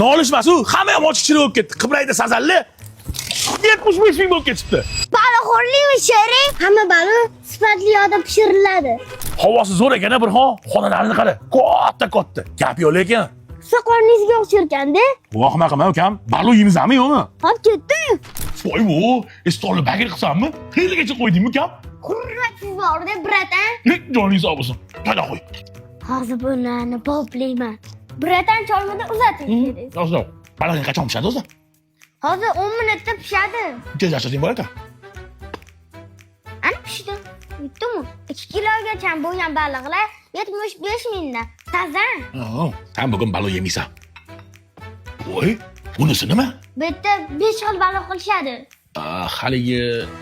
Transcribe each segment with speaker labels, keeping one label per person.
Speaker 1: Nolishmas u, hamma ham ochiqchilik bo'lib ketdi. Qiblayda sazalli 75 ming bo'lib ketibdi.
Speaker 2: Baliqxo'rlikmi sherik? Hamma baliq sifatli yoqda pishiriladi.
Speaker 1: Havosi zo'r ekan, Burxon. Xonalarini qara. Katta. Gap yo'q lekin.
Speaker 2: Soqolingizga o'xsharkan-da.
Speaker 1: Vohma qilma ukam. Baliq yemizami yo'qmi?
Speaker 2: Hop ketdi.
Speaker 1: Voy bu, stolni bagir qilsammi? Hiligacha qo'ydingmi ukam?
Speaker 2: Qurratsiz bor-da, bratan.
Speaker 1: Joningiz sog' bo'lsin. Qayda qo'y.
Speaker 2: Hozir bunlarni poplayman. Bratan cholmada uzatib kerak.
Speaker 1: Yo'q. Baliqni qachon pishadi o'zi?
Speaker 2: Hozir 10 minutda pishadi.
Speaker 1: Tezlashtirish bor ekan.
Speaker 2: Ana pishdi. Yutdimi? 2 kilogacha bo'lgan baliqlar 75 mingdan. Toza.
Speaker 1: Sen bugun baliq yemaysan. Voy, bunisi nima?
Speaker 2: Bu yerda 5 xil baliq qilishadi.
Speaker 1: Haligi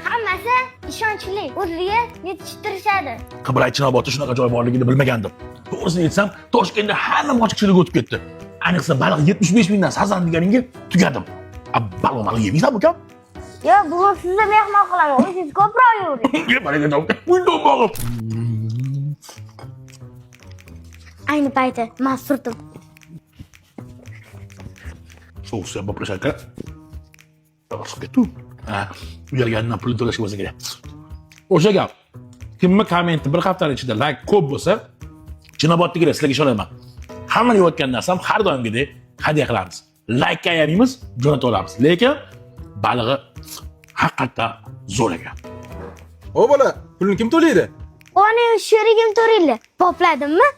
Speaker 2: Hammasi ishonchli, o'ziga yetishtirishadi.
Speaker 1: Qibray Chinobodda shunaqa joy borligini bilmagandim. To'g'risini aytsam, Toshkentda hamma ochiqchilik o'tib ketdi. Ayniqsa baliq 75 mingdan sazan deganingga tugadim. Baliq yemaysan ukam?
Speaker 2: Yo'q, bugun sizni mehmon qilaman. O'zingiz ko'proq yuring.
Speaker 1: Ye, balaga davka. Bundoq boqib.
Speaker 2: Ayni payti men surdim.
Speaker 1: So'z ham boplash aka. Boshqa tu. U yerga pul to'lashga bo'lsa kerak. O'sha gap. Kimni kommenti bir haftaning ichida like ko'p bo'lsa, Chinoboddagilar sizlarga ishonaman. Hamma yeyotgan narsam har doimgidek hadya qilamiz. Like ga yamaymiz, jo'natib olamiz. Lekin balig'i haqiqatdan zo'r ekan.
Speaker 3: O bola, pulni kim to'laydi?
Speaker 2: Oni sherigim to'ringlar. Popladimmi?